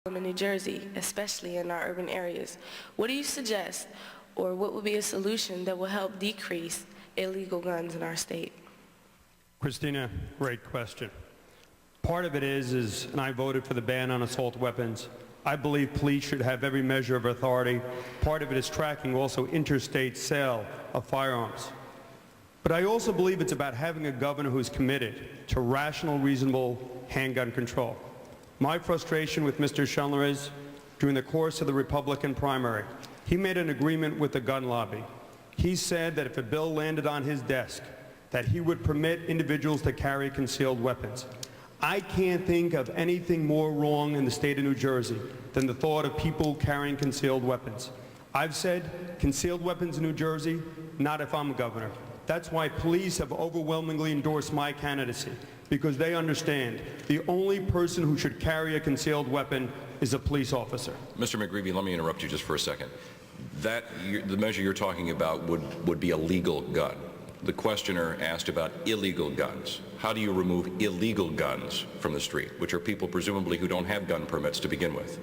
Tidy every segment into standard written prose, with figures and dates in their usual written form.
in New Jersey, especially in our urban areas. What do you suggest, or what would be a solution that will help decrease illegal guns in our state? Christina, great question. Part of it is, and I voted for the ban on assault weapons. I believe police should have every measure of authority. Part of it is tracking also interstate sale of firearms. But I also believe it's about having a governor who's committed to rational, reasonable handgun control. My frustration with Mr. Schundler is, during the course of the Republican primary, he made an agreement with the gun lobby. He said that if a bill landed on his desk, that he would permit individuals to carry concealed weapons. I can't think of anything more wrong in the state of New Jersey than the thought of people carrying concealed weapons. I've said concealed weapons in New Jersey, not if I'm governor. That's why police have overwhelmingly endorsed my candidacy, because they understand the only person who should carry a concealed weapon is a police officer. Mr. McGreevey, let me interrupt you just for a second. The measure you're talking about would be a legal gun. The questioner asked about illegal guns. How do you remove illegal guns from the street, which are people presumably who don't have gun permits to begin with?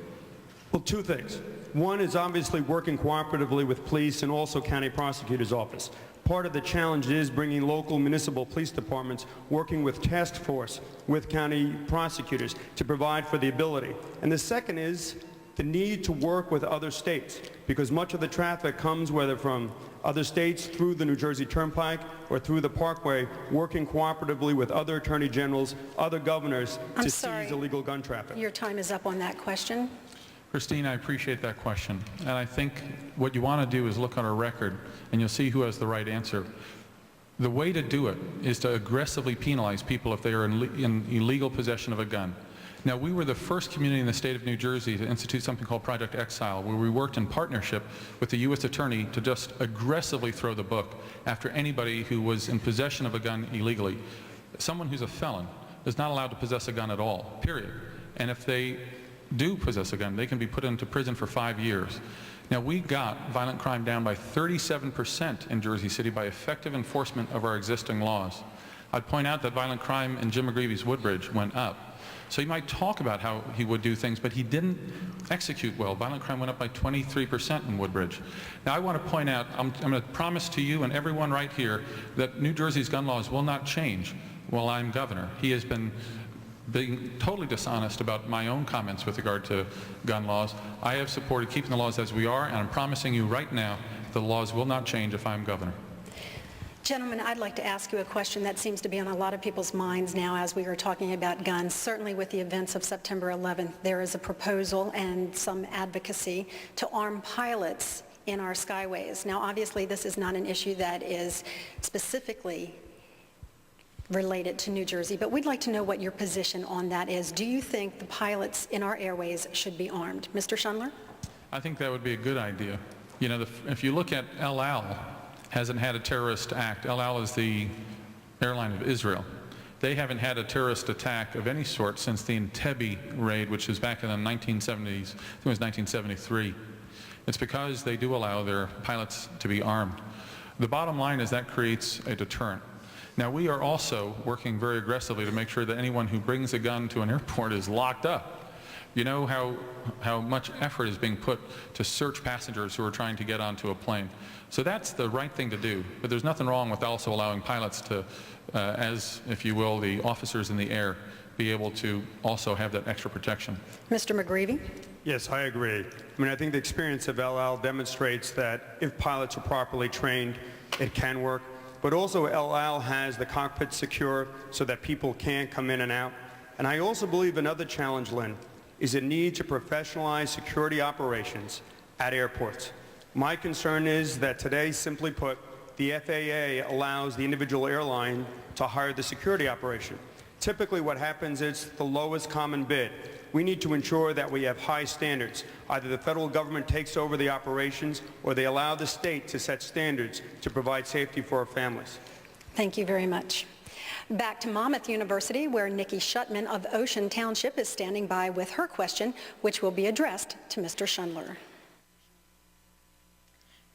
Well, two things. One is obviously working cooperatively with police and also county prosecutor's office. Part of the challenge is bringing local municipal police departments working with task force, with county prosecutors to provide for the ability. And the second is the need to work with other states, because much of the traffic comes whether from other states through the New Jersey Turnpike or through the Parkway, working cooperatively with other attorney generals, other governors to seize illegal gun traffic. Your time is up on that question. Christine, I appreciate that question. And I think what you want to do is look on our record, and you'll see who has the right answer. The way to do it is to aggressively penalize people if they are in illegal possession of a gun. Now, we were the first community in the state of New Jersey to institute something called Project Exile, where we worked in partnership with the U.S. Attorney to just aggressively throw the book after anybody who was in possession of a gun illegally. Someone who's a felon is not allowed to possess a gun at all, period. And if they do possess a gun, they can be put into prison for 5 years. Now, we got violent crime down by 37% in Jersey City by effective enforcement of our existing laws. I'd point out that violent crime in Jim McGreevey's Woodbridge went up. So he might talk about how he would do things, but he didn't execute well. Violent crime went up by 23% in Woodbridge. Now, I want to point out, I'm going to promise to you and everyone right here that New Jersey's gun laws will not change while I'm governor. He has been being totally dishonest about my own comments with regard to gun laws. I have supported keeping the laws as we are, and I'm promising you right now the laws will not change if I'm governor. Gentlemen, I'd like to ask you a question that seems to be on a lot of people's minds now as we are talking about guns. Certainly with the events of September 11th, there is a proposal and some advocacy to arm pilots in our skyways. Now, obviously, this is not an issue that is specifically related to New Jersey, but we'd like to know what your position on that is. Do you think the pilots in our airways should be armed? Mr. Schundler? I think that would be a good idea. You know, if you look at El Al, hasn't had a terrorist act. El Al is the airline of Israel. They haven't had a terrorist attack of any sort since the Entebbe raid, which was back in the 1970s. I think it was 1973. It's because they do allow their pilots to be armed. The bottom line is that creates a deterrent. Now, we are also working very aggressively to make sure that anyone who brings a gun to an airport is locked up. You know how much effort is being put to search passengers who are trying to get onto a plane. So that's the right thing to do. But there's nothing wrong with also allowing pilots to, as, if you will, the officers in the air, be able to also have that extra protection. Mr. McGreevey? Yes, I agree. I mean, I think the experience of El Al demonstrates that if pilots are properly trained, it can work. But also El Al has the cockpit secure so that people can't come in and out. And I also believe another challenge, Lynn, is a need to professionalize security operations at airports. My concern is that today, simply put, the FAA allows the individual airline to hire the security operation. Typically what happens is the lowest common bid. We need to ensure that we have high standards. Either the federal government takes over the operations or they allow the state to set standards to provide safety for our families. Thank you very much. Back to Monmouth University, where Nikki Shutman of Ocean Township is standing by with her question, which will be addressed to Mr. Schundler.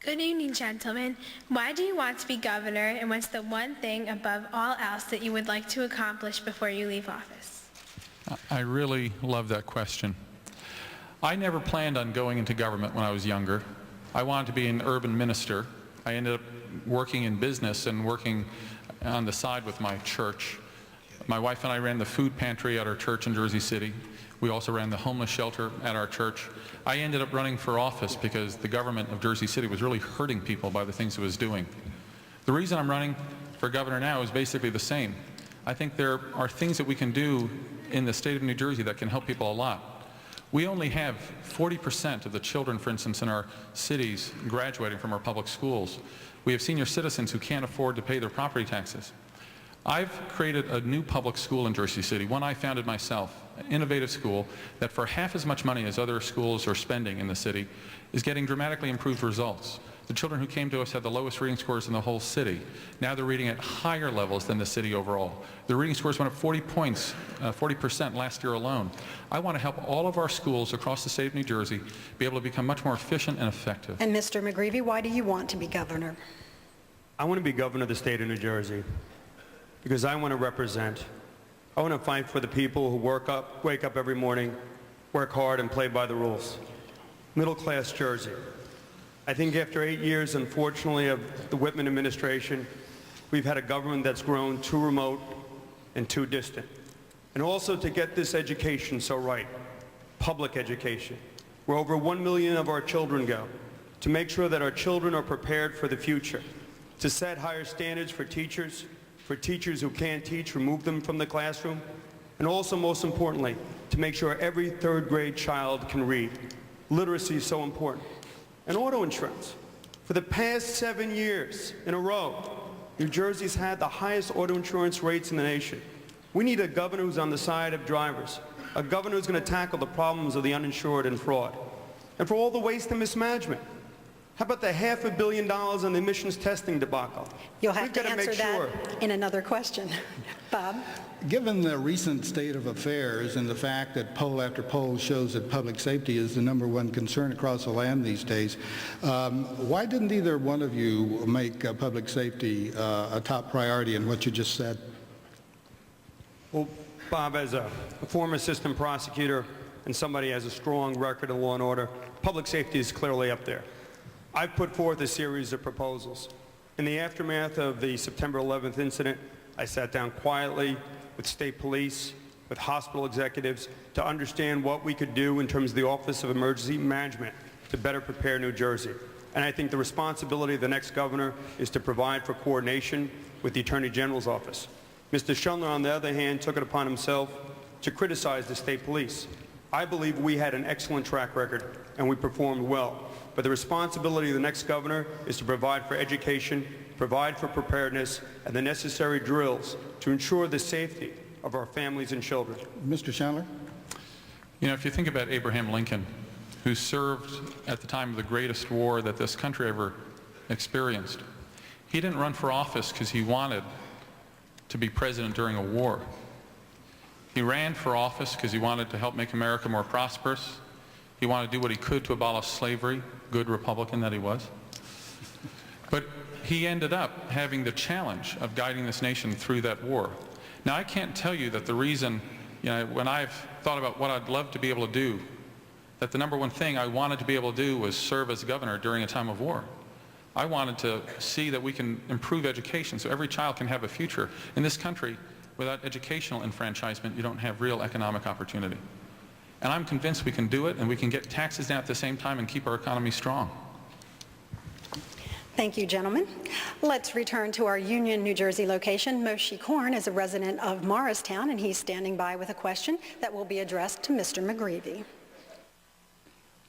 Good evening, gentlemen. Why do you want to be governor, and what's the one thing above all else that you would like to accomplish before you leave office? I really love that question. I never planned on going into government when I was younger. I wanted to be an urban minister. I ended up working in business and working on the side with my church. My wife and I ran the food pantry at our church in Jersey City. We also ran the homeless shelter at our church. I ended up running for office because the government of Jersey City was really hurting people by the things it was doing. The reason I'm running for governor now is basically the same. I think there are things that we can do in the state of New Jersey that can help people a lot. We only have 40% of the children, for instance, in our cities graduating from our public schools. We have senior citizens who can't afford to pay their property taxes. I've created a new public school in Jersey City, one I founded myself, an innovative school that for half as much money as other schools are spending in the city is getting dramatically improved results. The children who came to us had the lowest reading scores in the whole city. Now they're reading at higher levels than the city overall. Their reading scores went up 40 points, 40% last year alone. I want to help all of our schools across the state of New Jersey be able to become much more efficient and effective. And Mr. McGreevey, why do you want to be governor? I want to be governor of the state of New Jersey because I want to represent. I want to fight for the people who wake up every morning, work hard, and play by the rules. Middle-class Jersey. I think after 8 years, unfortunately, of the Whitman administration, we've had a government that's grown too remote and too distant. And also to get this education so right, public education, where over 1 million of our children go, to make sure that our children are prepared for the future, to set higher standards for teachers who can't teach, remove them from the classroom, and also, most importantly, to make sure every third grade child can read. Literacy is so important. And auto insurance. For the past 7 years in a row, New Jersey's had the highest auto insurance rates in the nation. We need a governor who's on the side of drivers, a governor who's going to tackle the problems of the uninsured and fraud. And for all the waste and mismanagement, how about the $500 million on the emissions testing debacle? You'll have to answer that in another question. Bob? Given the recent state of affairs and the fact that poll after poll shows that public safety is the #1 concern across the land these days, why didn't either one of you make public safety a top priority in what you just said? Well, Bob, as a former assistant prosecutor and somebody who has a strong record of law and order, public safety is clearly up there. I've put forth a series of proposals. In the aftermath of the September 11th incident, I sat down quietly with state police, with hospital executives, to understand what we could do in terms of the Office of Emergency Management to better prepare New Jersey. And I think the responsibility of the next governor is to provide for coordination with the Attorney General's office. Mr. Schundler, on the other hand, took it upon himself to criticize the state police. I believe we had an excellent track record and we performed well. But the responsibility of the next governor is to provide for education, provide for preparedness, and the necessary drills to ensure the safety of our families and children. Mr. Schundler? You know, if you think about Abraham Lincoln, who served at the time of the greatest war that this country ever experienced, he didn't run for office because he wanted to be president during a war. He ran for office because he wanted to help make America more prosperous. He wanted to do what he could to abolish slavery, good Republican that he was. But he ended up having the challenge of guiding this nation through that war. Now, I can't tell you that the reason, when I've thought about what I'd love to be able to do, that the #1 thing I wanted to be able to do was serve as governor during a time of war. I wanted to see that we can improve education so every child can have a future. In this country, without educational enfranchisement, you don't have real economic opportunity. And I'm convinced we can do it, and we can get taxes down at the same time and keep our economy strong. Thank you, gentlemen. Let's return to our Union, New Jersey location. Moshe Korn is a resident of Morristown, and he's standing by with a question that will be addressed to Mr. McGreevey.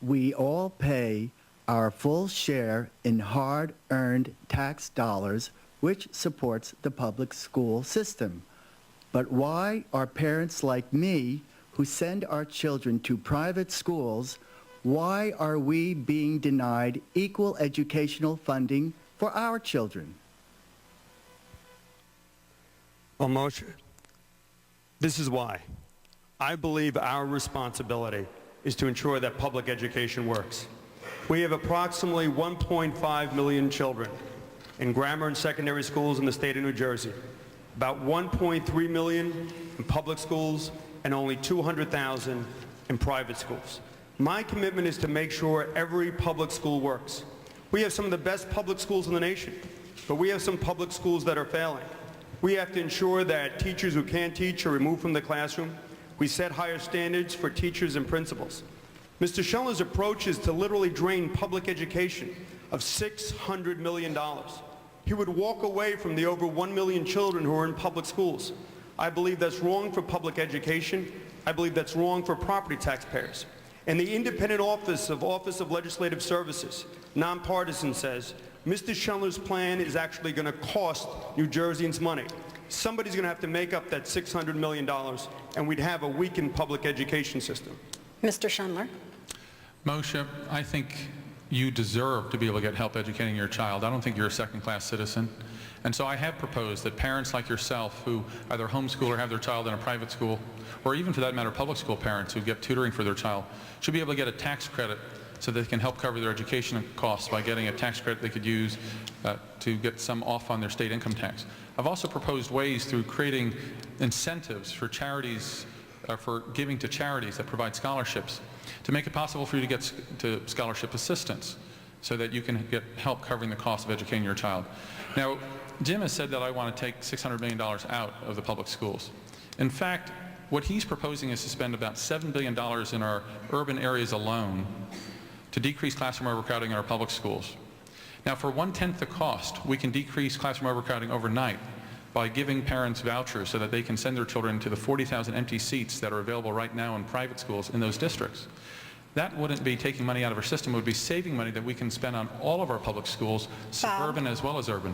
We all pay our full share in hard-earned tax dollars, which supports the public school system. But why are parents like me who send our children to private schools, why are we being denied equal educational funding for our children? Well, Moshe, this is why. I believe our responsibility is to ensure that public education works. We have approximately 1.5 million children in grammar and secondary schools in the state of New Jersey, about 1.3 million in public schools, and only 200,000 in private schools. My commitment is to make sure every public school works. We have some of the best public schools in the nation, but we have some public schools that are failing. We have to ensure that teachers who can't teach are removed from the classroom. We set higher standards for teachers and principals. Mr. Schundler's approach is to literally drain public education of $600 million. He would walk away from the over 1 million children who are in public schools. I believe that's wrong for public education. I believe that's wrong for property taxpayers. And the independent Office of Legislative Services, nonpartisan, says Mr. Schundler's plan is actually going to cost New Jerseyans money. Somebody's going to have to make up that $600 million, and we'd have a weakened public education system. Mr. Schundler. Moshe, I think you deserve to be able to get help educating your child. I don't think you're a second-class citizen. And so I have proposed that parents like yourself who either homeschool or have their child in a private school, or even for that matter public school parents who get tutoring for their child, should be able to get a tax credit so they can help cover their education costs by getting a tax credit they could use to get some off on their state income tax. I've also proposed ways through creating incentives for charities, for giving to charities that provide scholarships, to make it possible for you to get to scholarship assistance so that you can get help covering the cost of educating your child. Now, Jim has said that I want to take $600 million out of the public schools. In fact, what he's proposing is to spend about $7 billion in our urban areas alone to decrease classroom overcrowding in our public schools. Now, for 1/10 the cost, we can decrease classroom overcrowding overnight by giving parents vouchers so that they can send their children to the 40,000 empty seats that are available right now in private schools in those districts. That wouldn't be taking money out of our system. It would be saving money that we can spend on all of our public schools, suburban as well as urban.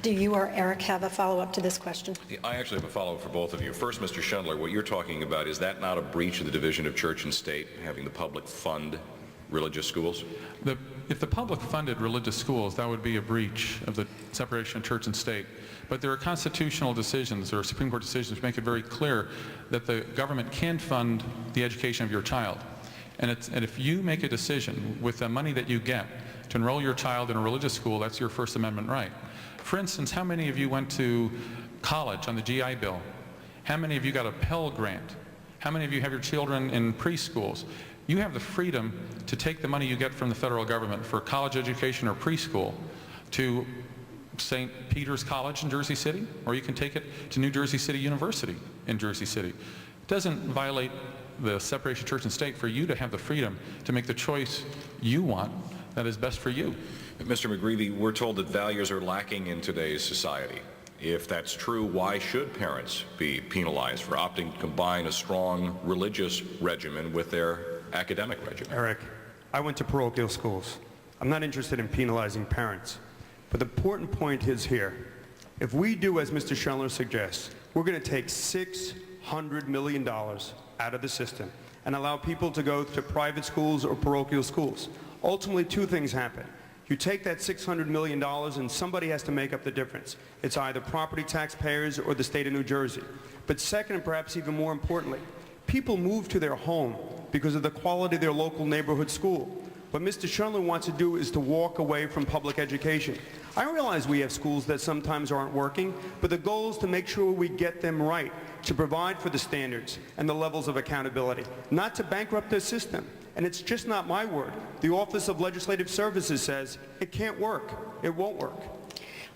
Do you or Eric have a follow-up to this question? I actually have a follow-up for both of you. First, Mr. Schundler, what you're talking about, is that not a breach of the division of church and state, having the public fund religious schools? If the public funded religious schools, that would be a breach of the separation of church and state. But there are constitutional decisions or Supreme Court decisions which make it very clear that the government can fund the education of your child. And if you make a decision with the money that you get to enroll your child in a religious school, that's your First Amendment right. For instance, how many of you went to college on the GI Bill? How many of you got a Pell Grant? How many of you have your children in preschools? You have the freedom to take the money you get from the federal government for college education or preschool to St. Peter's College in Jersey City, or you can take it to New Jersey City University in Jersey City. It doesn't violate the separation of church and state for you to have the freedom to make the choice you want that is best for you. Mr. McGreevey, we're told that values are lacking in today's society. If that's true, why should parents be penalized for opting to combine a strong religious regimen with their academic regimen? Eric, I went to parochial schools. I'm not interested in penalizing parents. But the important point is here. If we do as Mr. Schundler suggests, we're going to take $600 million out of the system and allow people to go to private schools or parochial schools. Ultimately, two things happen. You take that $600 million and somebody has to make up the difference. It's either property taxpayers or the state of New Jersey. But second, and perhaps even more importantly, people move to their home because of the quality of their local neighborhood school. What Mr. Schundler wants to do is to walk away from public education. I realize we have schools that sometimes aren't working, but the goal is to make sure we get them right, to provide for the standards and the levels of accountability, not to bankrupt the system. And it's just not my word. The Office of Legislative Services says it can't work. It won't work.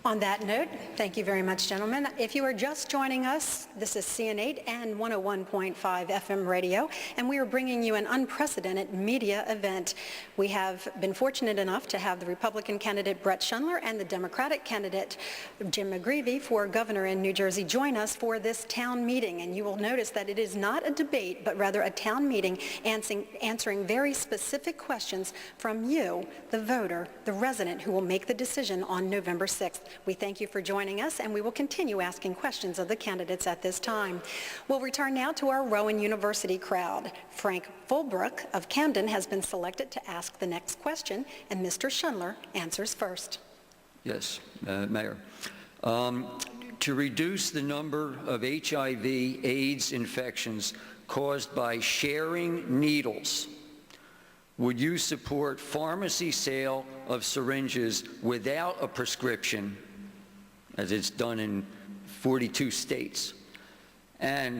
On that note, thank you very much, gentlemen. If you are just joining us, this is CN8 and 101.5 FM radio, and we are bringing you an unprecedented media event. We have been fortunate enough to have the Republican candidate Bret Schundler and the Democratic candidate Jim McGreevey for governor in New Jersey join us for this town meeting. And you will notice that it is not a debate, but rather a town meeting answering very specific questions from you, the voter, the resident who will make the decision on November 6th. We thank you for joining us, and we will continue asking questions of the candidates at this time. We'll return now to our Rowan University crowd. Frank Fulbrook of Camden has been selected to ask the next question, and Mr. Schundler answers first. Yes, Mayor. To reduce the number of HIV/AIDS infections caused by sharing needles, would you support pharmacy sale of syringes without a prescription, as it's done in 42 states? And